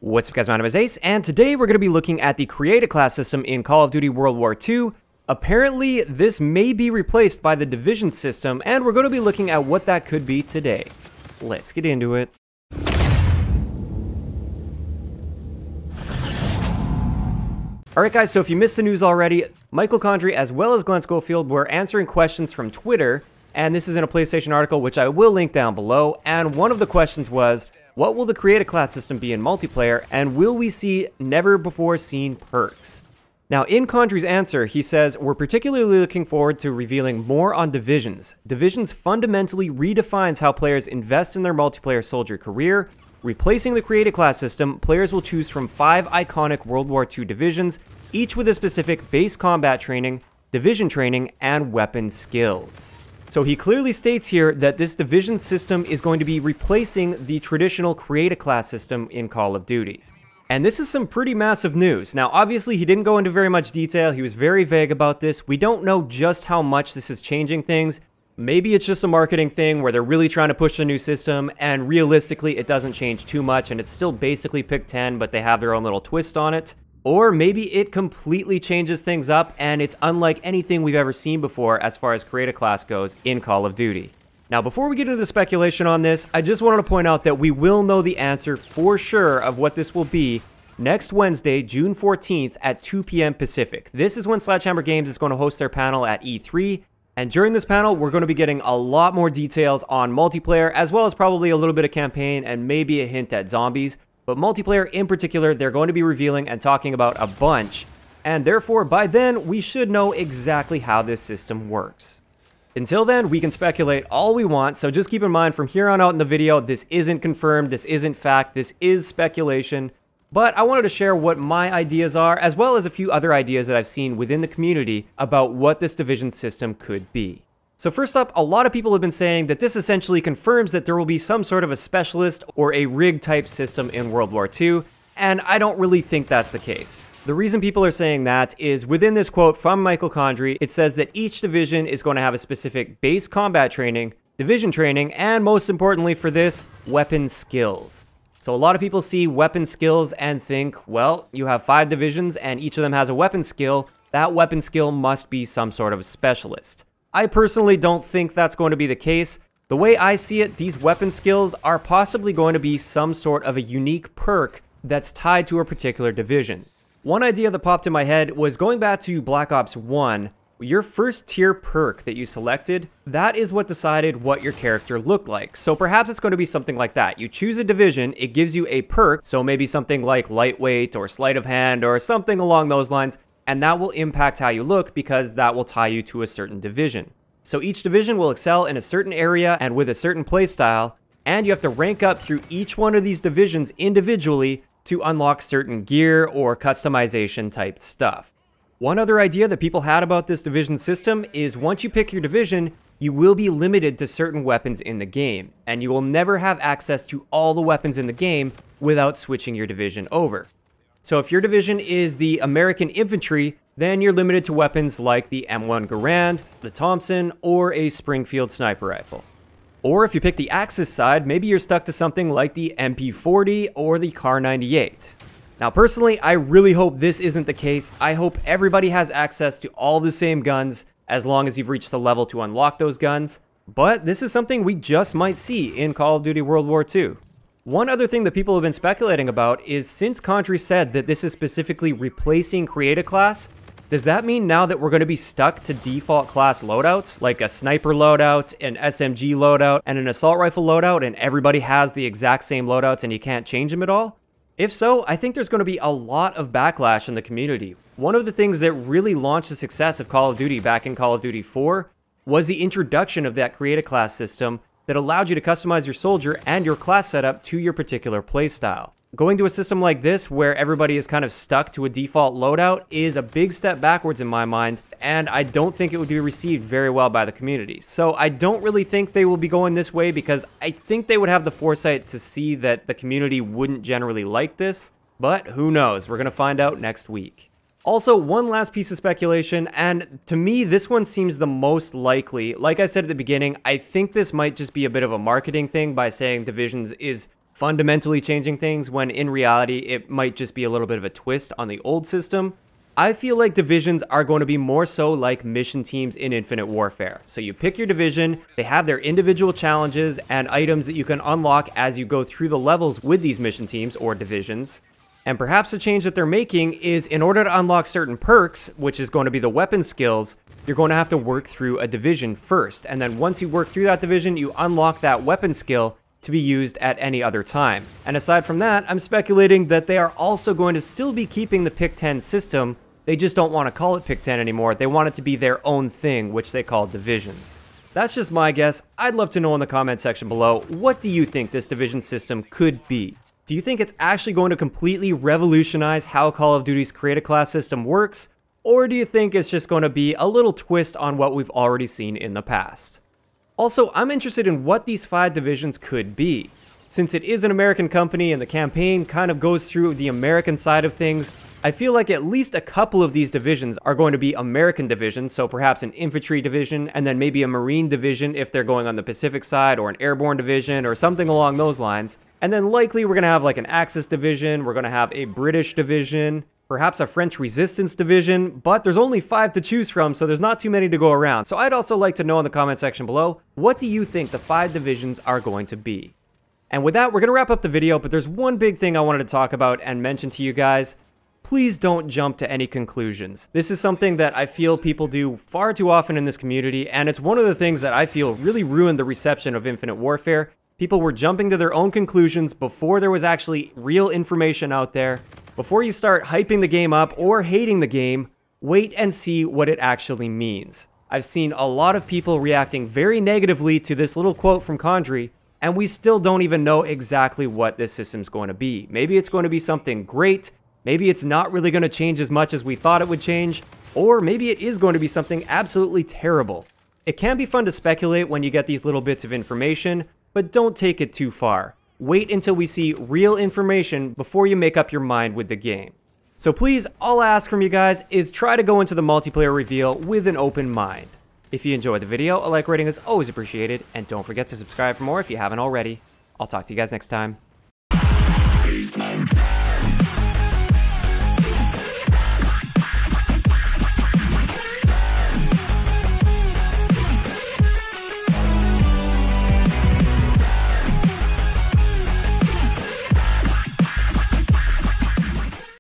What's up guys, my name is Ace, and today we're going to be looking at the CreateAClass system in Call of Duty World War II. Apparently, this may be replaced by the Division system, and we're going to be looking at what that could be today. Let's get into it. Alright guys, so if you missed the news already, Michael Condrey as well as Glenn Schofield were answering questions from Twitter, and this is in a PlayStation article which I will link down below, and one of the questions was, what will the CreateAClass system be in multiplayer, and will we see never-before-seen perks? Now, in Condrey's answer, he says, we're particularly looking forward to revealing more on Divisions. Divisions fundamentally redefines how players invest in their multiplayer soldier career. Replacing the CreateAClass system, players will choose from 5 iconic World War II divisions, each with a specific base combat training, division training, and weapon skills. So he clearly states here that this division system is going to be replacing the traditional CreateAClass system in Call of Duty. And this is some pretty massive news. Now, obviously, he didn't go into very much detail. He was very vague about this. We don't know just how much this is changing things. Maybe it's just a marketing thing where they're really trying to push a new system, and realistically, it doesn't change too much, and it's still basically pick 10, but they have their own little twist on it. Or maybe it completely changes things up and it's unlike anything we've ever seen before as far as CreateAClass goes in Call of Duty. Now, before we get into the speculation on this, I just wanted to point out that we will know the answer for sure of what this will be next Wednesday, June 14th at 2 p.m. Pacific. This is when Sledgehammer Games is going to host their panel at E3. And during this panel, we're going to be getting a lot more details on multiplayer, as well as probably a little bit of campaign and maybe a hint at zombies. But multiplayer in particular, they're going to be revealing and talking about a bunch, and therefore by then we should know exactly how this system works. Until then, we can speculate all we want, so just keep in mind from here on out in the video, this isn't confirmed, this isn't fact, this is speculation, but I wanted to share what my ideas are, as well as a few other ideas that I've seen within the community about what this division system could be. So first up, a lot of people have been saying that this essentially confirms that there will be some sort of a specialist or a rig type system in World War II, and I don't really think that's the case. The reason people are saying that is within this quote from Michael Condrey, it says that each division is going to have a specific base combat training, division training, and most importantly for this, weapon skills. So a lot of people see weapon skills and think, well, you have 5 divisions and each of them has a weapon skill. That weapon skill must be some sort of specialist. I personally don't think that's going to be the case. The way I see it, these weapon skills are possibly going to be some sort of a unique perk that's tied to a particular division. One idea that popped in my head was going back to Black Ops 1, your first tier perk that you selected, that is what decided what your character looked like. So perhaps it's going to be something like that. You choose a division, it gives you a perk, so maybe something like lightweight or sleight of hand or something along those lines, and that will impact how you look because that will tie you to a certain division. So each division will excel in a certain area and with a certain playstyle, and you have to rank up through each one of these divisions individually to unlock certain gear or customization type stuff. One other idea that people had about this division system is once you pick your division, you will be limited to certain weapons in the game, and you will never have access to all the weapons in the game without switching your division over. So if your division is the American Infantry, then you're limited to weapons like the M1 Garand, the Thompson, or a Springfield sniper rifle. Or if you pick the Axis side, maybe you're stuck to something like the MP40 or the Kar 98. Now personally, I really hope this isn't the case. I hope everybody has access to all the same guns as long as you've reached the level to unlock those guns. But this is something we just might see in Call of Duty World War II. One other thing that people have been speculating about is since Condrey said that this is specifically replacing CreateAClass, does that mean now that we're going to be stuck to default class loadouts, like a sniper loadout, an SMG loadout, and an assault rifle loadout, and everybody has the exact same loadouts and you can't change them at all? If so, I think there's going to be a lot of backlash in the community. One of the things that really launched the success of Call of Duty back in Call of Duty 4 was the introduction of that CreateAClass system that allowed you to customize your soldier and your class setup to your particular playstyle. Going to a system like this, where everybody is kind of stuck to a default loadout, is a big step backwards in my mind, and I don't think it would be received very well by the community. So I don't really think they will be going this way because I think they would have the foresight to see that the community wouldn't generally like this, but who knows, we're going to find out next week. Also, one last piece of speculation, and to me, this one seems the most likely. Like I said at the beginning, I think this might just be a bit of a marketing thing by saying Divisions is fundamentally changing things, when in reality, it might just be a little bit of a twist on the old system. I feel like divisions are going to be more so like mission teams in Infinite Warfare. So you pick your division, they have their individual challenges and items that you can unlock as you go through the levels with these mission teams or divisions. And perhaps the change that they're making is, in order to unlock certain perks, which is going to be the weapon skills, you're going to have to work through a division first. And then once you work through that division, you unlock that weapon skill to be used at any other time. And aside from that, I'm speculating that they are also going to still be keeping the Pick 10 system. They just don't want to call it Pick 10 anymore. They want it to be their own thing, which they call divisions. That's just my guess. I'd love to know in the comment section below, what do you think this division system could be? Do you think it's actually going to completely revolutionize how Call of Duty's CreateAClass system works? Or do you think it's just going to be a little twist on what we've already seen in the past? Also, I'm interested in what these 5 divisions could be. Since it is an American company and the campaign kind of goes through the American side of things, I feel like at least a couple of these divisions are going to be American divisions, so perhaps an infantry division, and then maybe a marine division if they're going on the Pacific side, or an airborne division, or something along those lines. And then likely we're going to have like an Axis division, we're going to have a British division, perhaps a French resistance division, but there's only 5 to choose from, so there's not too many to go around. So I'd also like to know in the comment section below, what do you think the 5 divisions are going to be? And with that, we're going to wrap up the video, but there's one big thing I wanted to talk about and mention to you guys. Please don't jump to any conclusions. This is something that I feel people do far too often in this community, and it's one of the things that I feel really ruined the reception of Infinite Warfare. People were jumping to their own conclusions before there was actually real information out there. Before you start hyping the game up or hating the game, wait and see what it actually means. I've seen a lot of people reacting very negatively to this little quote from Condrey, and we still don't even know exactly what this system's going to be. Maybe it's going to be something great. Maybe it's not really going to change as much as we thought it would change, or maybe it is going to be something absolutely terrible. It can be fun to speculate when you get these little bits of information, but don't take it too far. Wait until we see real information before you make up your mind with the game. So please, all I ask from you guys is try to go into the multiplayer reveal with an open mind. If you enjoyed the video, a like rating is always appreciated, and don't forget to subscribe for more if you haven't already. I'll talk to you guys next time.